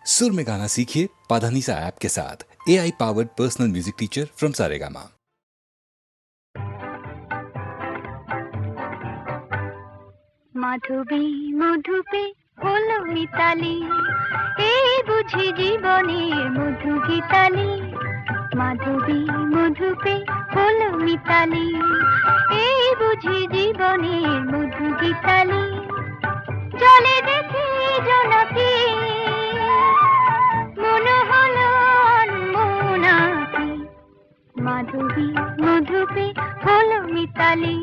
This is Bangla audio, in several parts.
सुर में गाना सीखिए पाधानीसा ऐप के साथ। AI powered personal music teacher from Saregama. মাধবী মধুপে হলো মিতালি, এই বুঝি জীবনের মধু গীতালি। মাধবী মধুপে হলো মিতালি, এই বুঝি জীবনের মধু গীতালি। জলে দেখি জোনাকি, মনে হলো অনমনাকি। মাধবী মধুপে হলো মিতালি,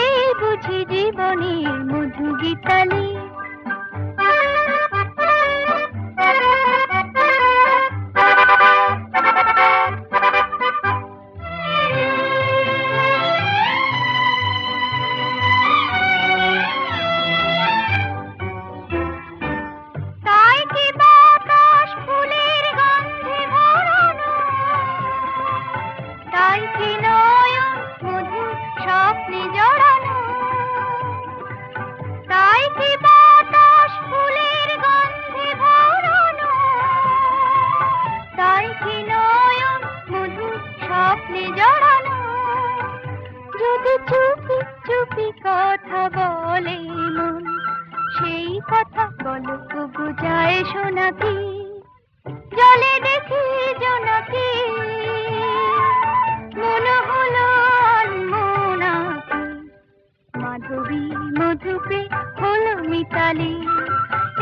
এই বুঝি জীবনের মধু গীতালি। তাই কি বাতাস ফুলের গন্ধে ভরানো, তাই কি নয়ন মধুর স্বপ্নে জড়ানো। তাই কি বাতাস ফুলের গন্ধে ভরানো, তাই কি নয়ন মধুর স্বপ্নে জড়ানো। যদি চুপি চুপি কথা বলে মন, সেই কথা বলো তবু যায় শোনাকি। জলে দেখি জোনাকি, মনে হলো অনমনাকি। মাধবী মধুপে হলো মিতালি,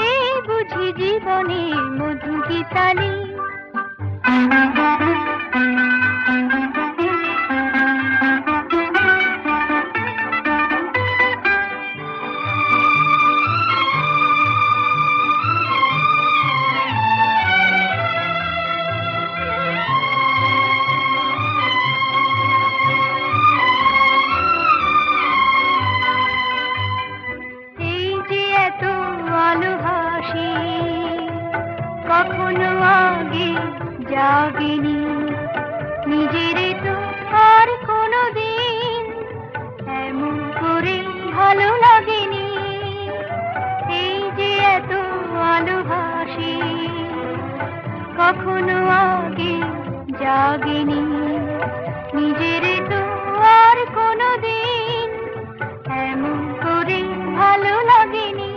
এই বুঝি জীবনের মধু গীতালি। এই যে এত আলো হাসি, কখনো আগে জাগেনি, নিজের তো আর কোনো দিন এমন করে ভালো লাগেনি। এই যে এত আলো হাসি, কখনো আগে জাগেনি, নিজের তো আর কোনো দিন এমন করে ভালো লাগেনি।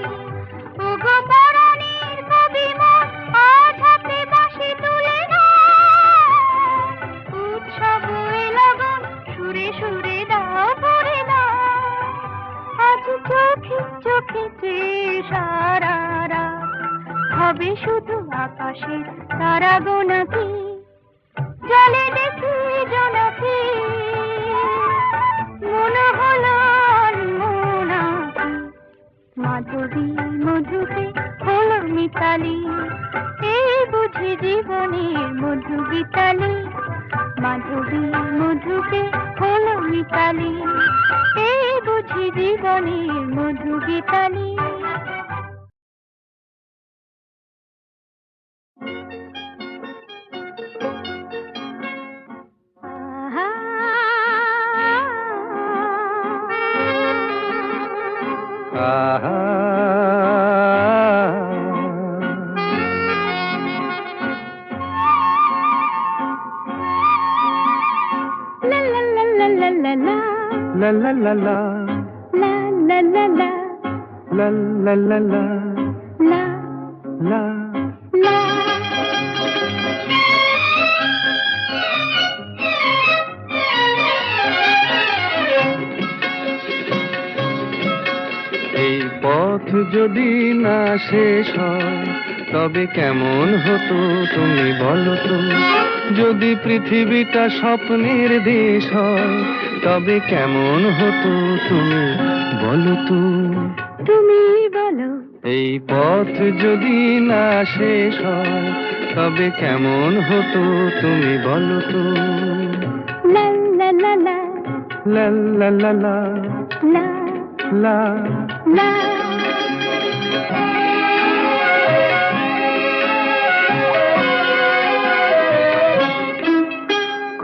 ওগো পরাণের কবি মন, আজ হাতে বাঁশি তুলে না, উৎসব এ লগন সুরে সুরে দাও পড়ে না। আজ চোখে চোখে চেয়ে সারা রাত হবে শুধু আকাশের তারা গোনাকি। জলে দেখি জোনাকি, মনে হলো অনমনাকি। মাধবী মধুপে হলো মিতালি, এই বুঝি জীবনের মধু গীতালি। মাধবী মধুপে হলো মিতালি, এই বুঝি জীবনের মধু গীতালি। La la la la, La la la la, la la la la, la la. la। এই পথ যদি না শেষ হয় তবে কেমন হতো তুমি বলো তো। যদি পৃথিবীটা স্বপ্নের দেশ হয় তবে কেমন হতো তুমি বলো তো। তুমি বলো। এই পথ যদি না শেষ হয় তবে কেমন হতো তুমি বলো তো। La la la la, লা লা লা লা, la লা। la।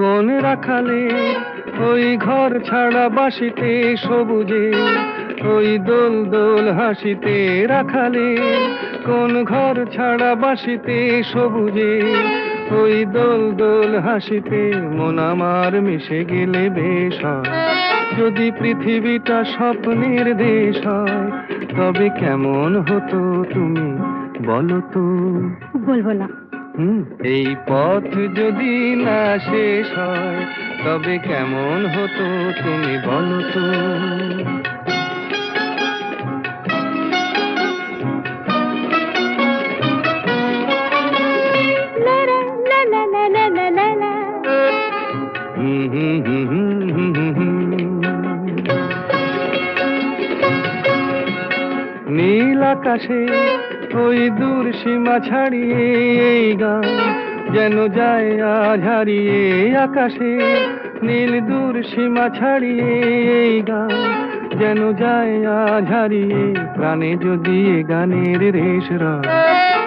কোন রাখালে ওই ঘর ছাড়া বাসিতে সবুজে ওই দোল দোল হাসিতে রাখালে, কোন ঘর ছাড়া বাসিতে সবুজে, ওই দোল দোল হাসিতে মন আমার মিশে গেলে বেশ হয়। যদি পৃথিবীটা স্বপ্নের দেশ হয়, তবে কেমন হতো তুমি বলো তো? বলবো না। এই পথ যদি না শেষ হয়, তবে কেমন হতো তুমি বলো তো? লা লা লা লা লা লা লা লা। নীল আকাশে ওই দূর সীমা ছাড়িয়ে এই গান যেন যায় আজ হারিয়ে। আকাশে নীল দূর সীমা ছাড়িয়ে এই গান যেন যায় আজ হারিয়ে। প্রাণে যদি এ গানের রেশ রয়,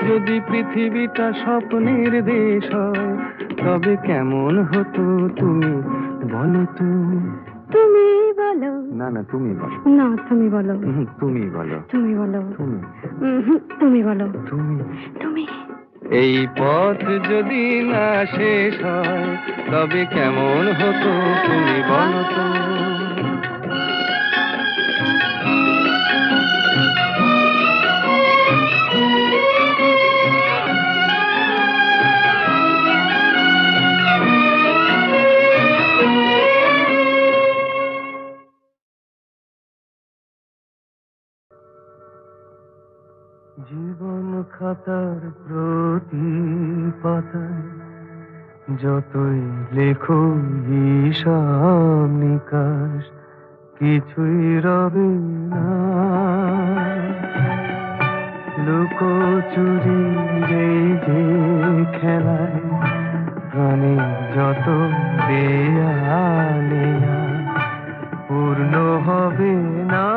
যদি পৃথিবীটা স্বপ্নের দেশ হয়, তবে কেমন হতো তুমি বলো তো? তুমি বলো। না না, তুমি বলো। না, তুমি বলো। তুমি বলো। তুমি বলো। তুমি তুমি বলো। তুমি তুমি। এই পথ যদি না শেষ হয়, তবে কেমন হতো তুমি বলো তো? জীবন খাতার প্রতি পাতায় যতই লেখো হিসাব নিকাশ, কিছুই রবে না। লুকোচুরি এই যে খেলায়, প্রাণে যত দেয়া নেয়া পূর্ণ হবে না।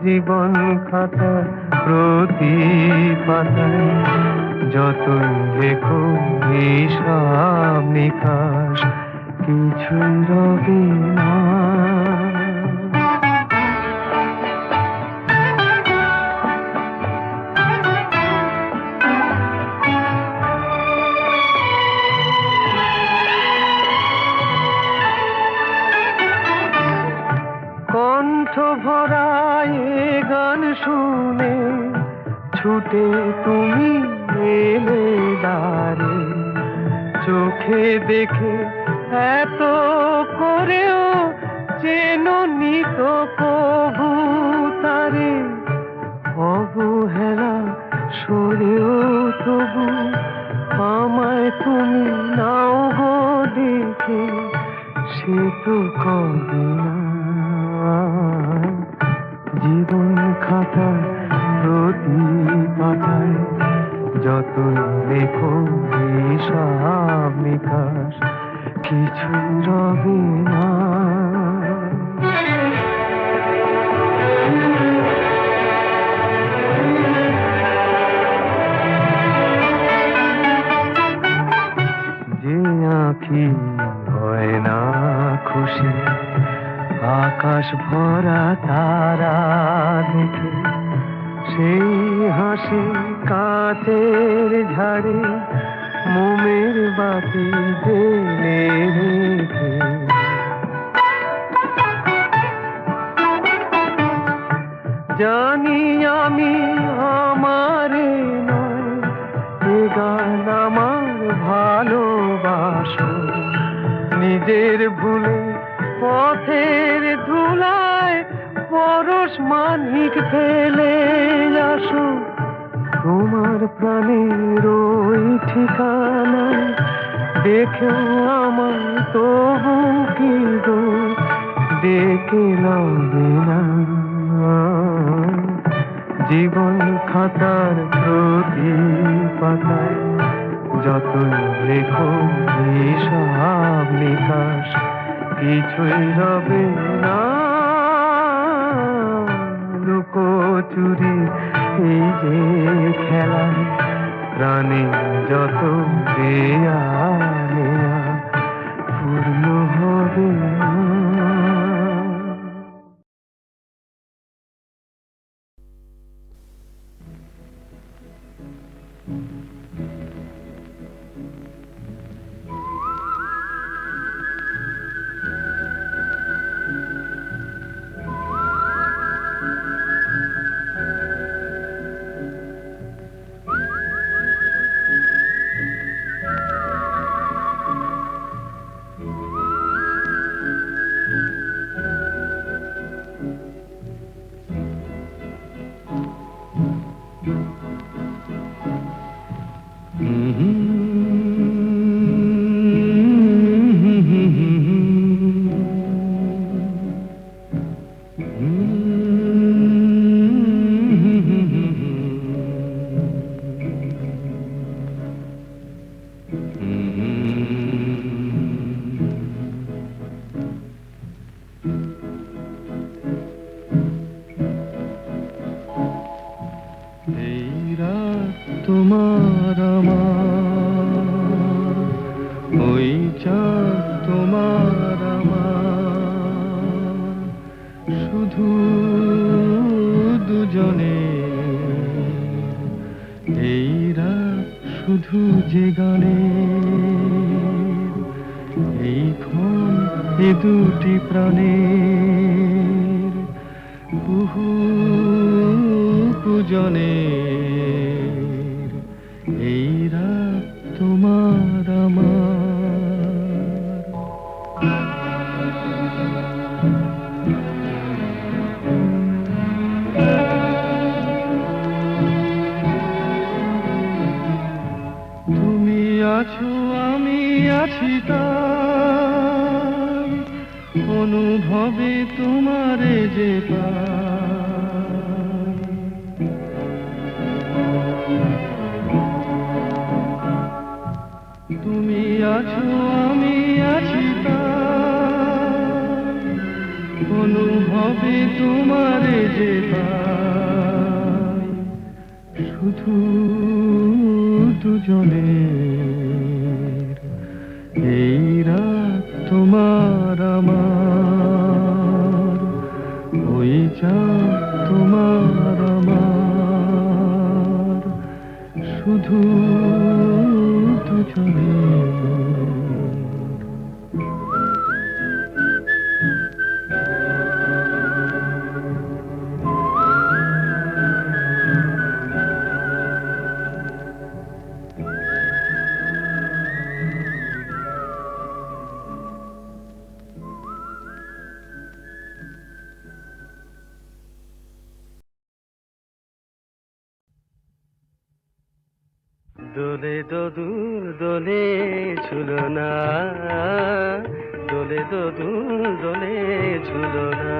জীবন খাতা প্রতি পাতায় যতই লেখো হিসাব নিকাশ, কিছুই রবে না। কণ্ঠ ভরায় এ গান শুনে ছুটে তুমি এলে দ্বারে। চোখে দেখে এত করেও চেননি তো কবু তারে। অবহেলা সরেও তবু আমায় তুমি নাও গো দেখে, সে তো কবে না। জীবন খাতা প্রতি পাতায় যতই লেখো হিসাব নিকাশ, কিছুই রবে না। যে আঁখি হয় না খুশি আকাশ ভরা তারা দেখে, সেই হাসি কাচের ঝাড়ে মোমের বাতি জেলে রেখে। জানি আমি আমারে নয়, এ গান আমার ভালোবাসো। নিজের ভুলে পথের ধুলায় পরশ মানিক ফেলে আসো। তোমার প্রাণের ওই ঠিকানায় দেখেও আমার তবু কি গো ডেকে লবে না। জীবন খাতার প্রতি পাতায় যতই লেখো হিসাব নিকাশ, কিছুই রবে না। লুকোচুরি এই যে খেলায়, প্রাণে যত দেয়া নেয়া পূর্ণ হবে না। তোমার আমার, ওই চাঁদ তোমার আমার, শুধু দুজনে এই রাত শুধু যে গানে, এই ক্ষণ এ দুটি প্রাণের কুহু কুজনে, এই রাত তোমার আমার। তুমি আছো আমি আছি তাই, অনুভবে তোমারে যে পাই। তুমি আছো আমি আছি তাই, অনুভবে তোমারে যে পাই। শুধু দুজনের এই রাত তোমার আমার, ওই চাঁদ তোমার আমার, শুধু দুজনের। দোলে দোদুল দোলে ঝুলনা, দোলে দোদুল দোলে ঝুলনা,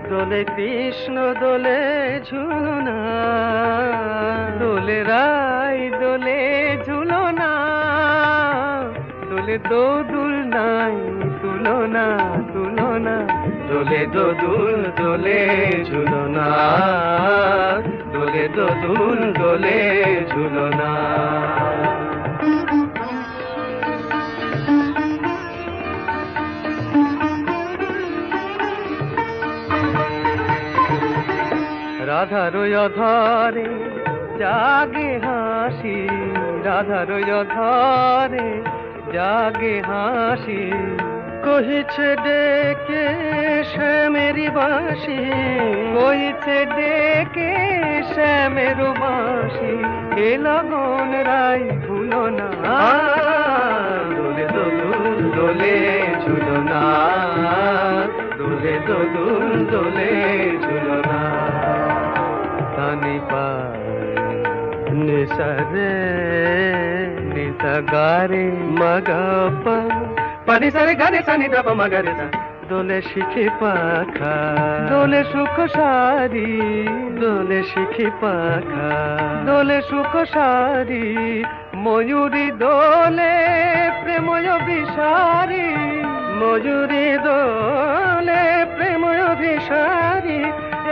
দোলে কৃষ্ণ দোলে ঝুলনা, দোলে রাই দোলে ঝুলনা, দোলে দোদুল নাই তুলনা তুলনা, দোলে দোদুল দোলে ঝুলনা, দোলে দোদুল দোলে ঝুলনা। রাধার অধরে জাগে হাসি, রাধার অধরে জাগে হাসি, কহিছে ডেকে শ্যামের বাঁশি, কহিছে ডেকে শ্যামের বাঁশি, এ লগন রাই ভুলো না, দোলে দোদুল দোলে ঝুলনা, দোলে দোদুল দোলে ঝুলনা। সানি পা নিসা রে নিসা গারে মগা পা, পানি সারে গারে সানি দাবা মগারে সা, দোলে শিখে পাখা দোলে সুখ সারি, দোলে শিখে পাখা দোলে সুখ সারি, ময়ূরী দোলে প্রেময় বিসারি, ময়ূরী দোলে প্রেময় বিসারি,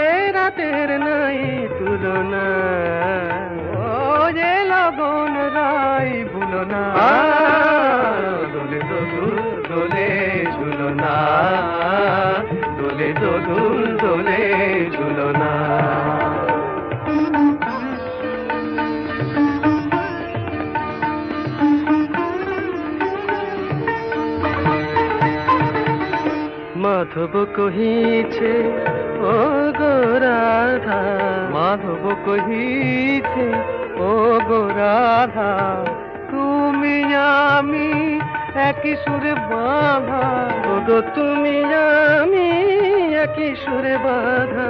এ রাতের নাই তুলনা, ও যে লগন রাই ভুলো না, দোলে দোদুল দোলে ঝুলনা, দোলে দোদুল দোলে ঝুলনা। মাধব কহিছে ও গো রাধা, মাধব কহিছে ও গো রাধা, তুমি আমি একই সুরে বাঁধা, ও গো তুমি আমি একই সুরে বাঁধা,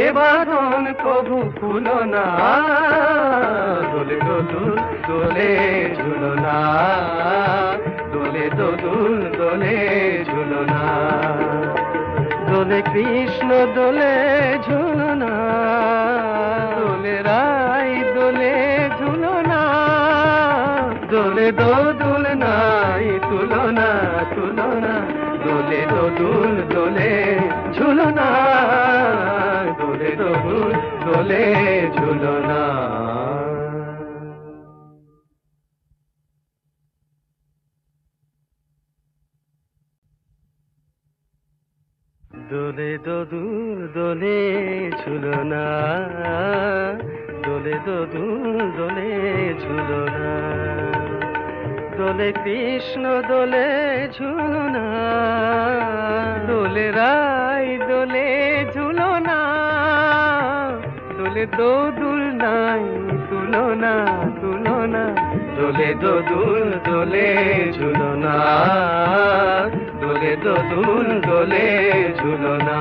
এ বাঁধন কভু খুলো না, দোলে দোদুল দোলে ঝুলো না, দোলে দোদুল দোলে ঝুলো না, দোলে কৃষ্ণ দোলে ঝুলো না, দোলে রাই দোলে ঝুলো না, দোলে দোদুল নাই তুলনা তুলনা, দোলে দোদুল দোলে ঝুলো না, দোলে দোদুল দোলে ঝুলো না। দোলে দোদুল দোলে ঝুলো না, দোলে দোদুল দোলে ঝুলো না, দোলে কৃষ্ণ দোলে ঝুলো না, দোলে রাই দোলে ঝুলো না, দোলে দোদুল নাই তুলনা তুলনা, দোলে দোদুল দোলে ঝুলো না, দোলে দোদুল দোলে ঝুলো না।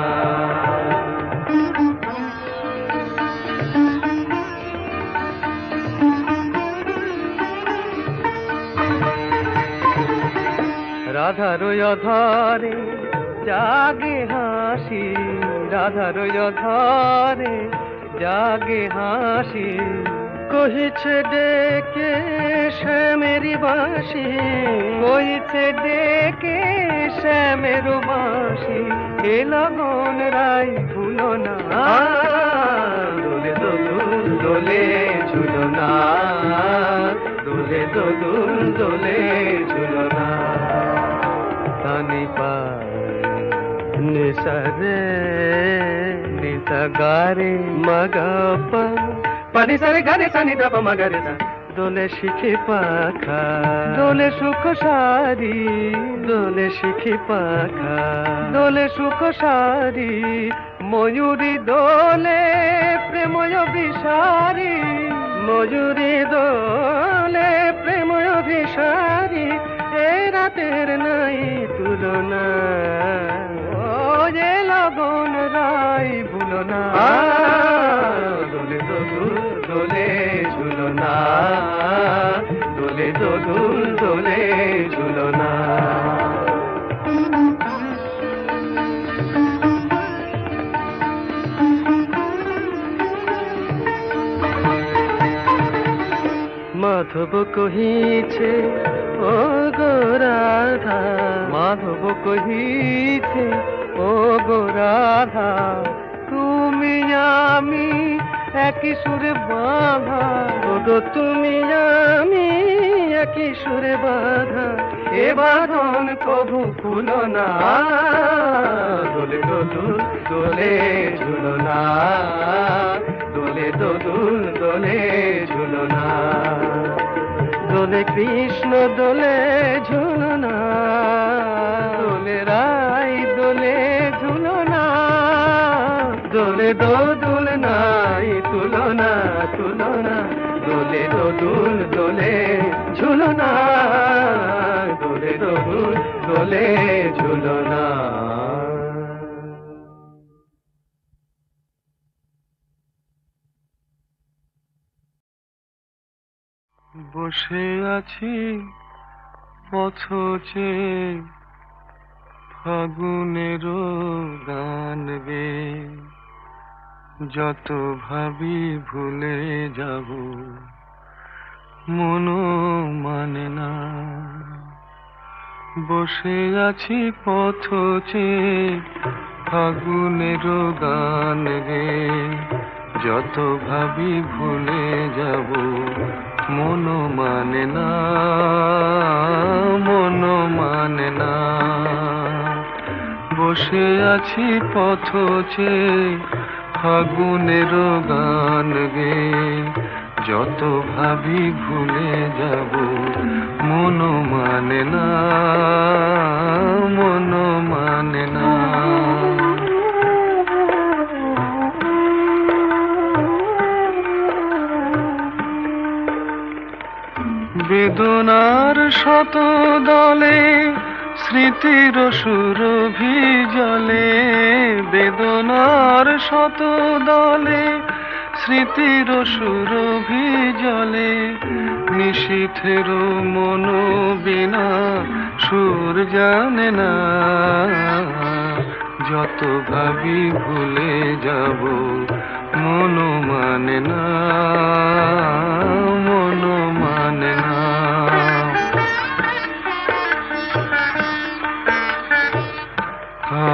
রাধার অধরে জাগে হাসি, রাধার অধরে জাগে হাসি, কহিছে ডেকে শ্যামেরি বাঁশি, কহিছে ডেকে শ্যামের বাঁশি, এ লগন রাই ভুলো না, দোলে দোদুল দোলে ঝুলো না, দোলে দোদুল দোলে ঝুলো না, তানি পা নিসরে নিসা গারে মগপা, পানি সারে গারে সানি দাপা মগরে সা, দোলে শিখি পাখা, দোলে সুখ সারি, দোলে শিখি পাখা, দোলে সুখ সারি, ময়ূরী দোলে প্রেময় বিসারি, ময়ূরী দোলে প্রেময় বিসারি, এ রাতের নাই তুলনা, ও যে লগন রাই ভুলো না, দোলে দোদুল দোলে ঝুলো না, দোলে দোদুল দোলে ঝুলো না। মাধব কহিছে ও গো রাধা, মাধব কহিছে ও গো রাধা, তুমি আমি একই সুরে বাঁধা, ও গো তুমি আমি একই সুরে বাঁধা, এ বাঁধন কভু খুলো না, দোলে দোদুল দোলে ঝুলো না, দোলে দোদুল দোলে ঝুলো না, দোলে কৃষ্ণ দোলে ঝুলো না, দোলে রাই দোলে ঝুলো না, দোলে দোদুল নাই তুলনা তুলনা, দোলে দোদুল দোলে ঝুলো না, দোলে দোদুল দোলে ঝুলো না। বসে আছি পথচে, ফাগুনের গান গে, যত ভাবি ভুলে যাব মনো মানে না, বসে আছি পথচে, ফাগুনের গান গে, যত ভাবি ভুলে যাব মনো মানে না, মনো মানে না, বসে আছি পথচে, ফাগুনের গান গে, যত ভাবি ভুলে যাব মনো মানে না, মনো মানে না। বেদনার শত দলে স্মৃতির সুরভি জলে, বেদনার শত দলে স্মৃতির সুরভি জলে, নিশীথের মন বিনা সুর জানে না, যত ভাবি ভুলে যাব মন মানে না, মন মানে না।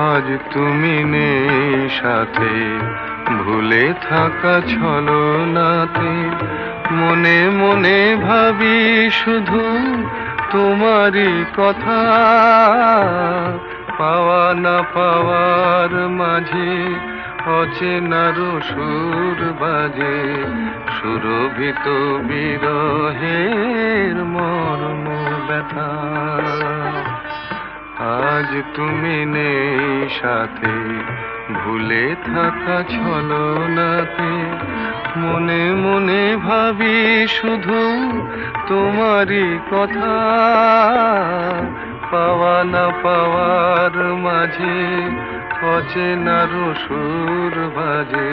আজ তুমি নেই সাথে, ভুলে থাকা ছলনাতে, মনে মনে ভাবি শুধু তোমারই কথা, পাওয়া না পাওয়ার মাঝে অচেনার সুর বাজে, সুরভিত বিরহের মর্ম ব্যথা। আজ তুমি নেই সাথে, ভুলে থাকা ছলনাতে, মনে মনে ভাবি শুধু তোমারই কথা, পাওয়া না পাওয়ার মাঝে অচেনার সুর বাজে,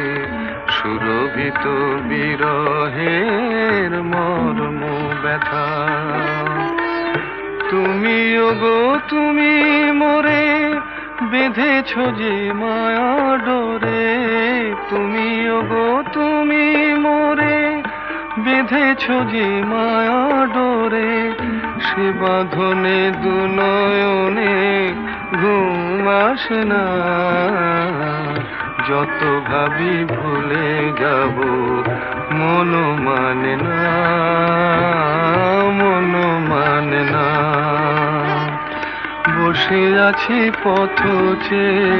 সুরভিত বিরহের মর্ম ব্যথা। তুমি ওগো তুমি মোরে বেঁধেছ যে মায়া ডোরে, তুমি ওগো তুমি মোরে বেঁধেছ যে মায়া ডোরে, সে বাঁধনে দু নয়নে ঘুম আসে না, যত ভাবি ভুলে যাব মন মানে না, মন মানে না। বসে আছি পথ চেয়ে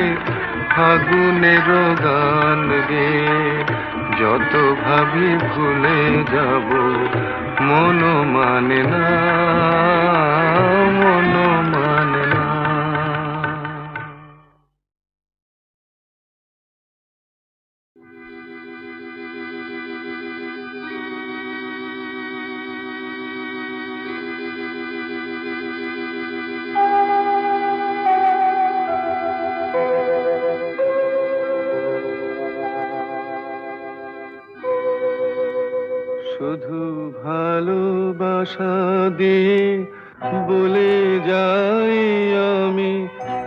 ফাগুনের গান গে, যত ভাবি ভুলে যাব মন মানে না, মন মানে না। শুধু ভালোবাসা দিয়ে বলে যাই আমি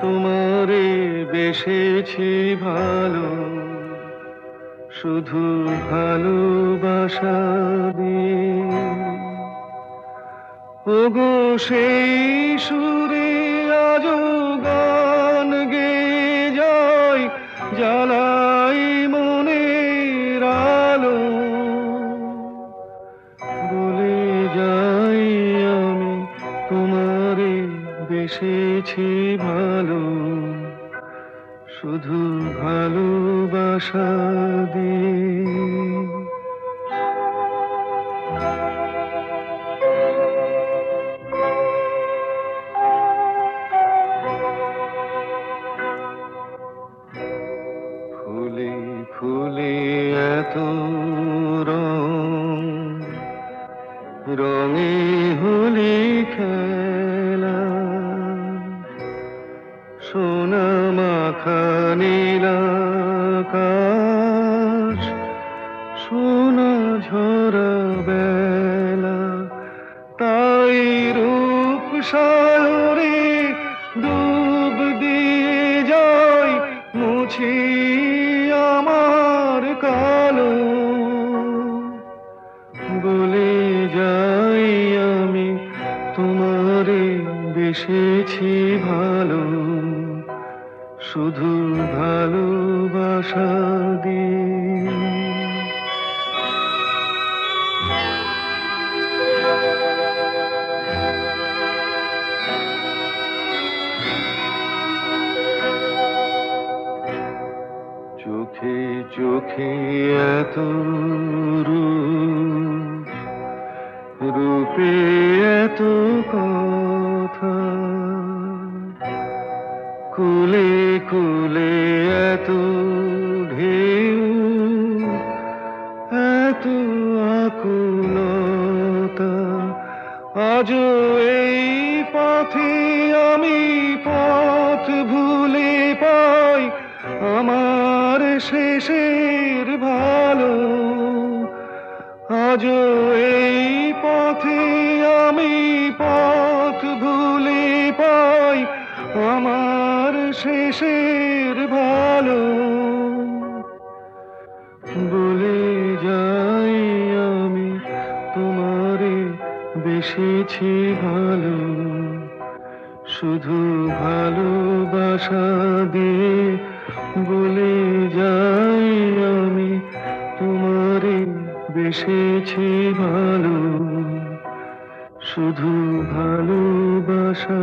তোমারে বেসেছি ভালো, শুধু ভালোবাসা দিয়ে। ওগো সেই সুরে আজো গান গেয়ে যায়, জ্বালাই মনের আলো, বলে যাই আমি তোমারে বেসেছি ভালো, শুধু ভালোবাসা দিয়ে। ফুলে ফুলে এত রং, রঙে হলি খেলা, সোনা মাখা নীল আকাশ, সোনা ঝরা বেলা, তাই রূপ সাগরে ডুব দিয়ে যায় মুছি আমার কালো, বলে যাই আমি তোমারে বেসেছি ভালো, শুধু ভালোবাসা দিয়ে। চোখে চোখে এত রূপ, রূপে এত কথা, কুলে কুলে এত ঢেউ, এত আকুলতা, আজও এই পথে আমি পথ ভুলে পাই আমার শেষের ভালো। আজও এই পথে আমি পথ ভুলে পাই আমার শেষের ভালো। বলে যাই আমি তোমারে বেসেছি ভালো, শুধু ভালোবাসা দিয়ে বলে যাই আমি তোমারে বেসেছি ভালো, শুধু ভালোবাসা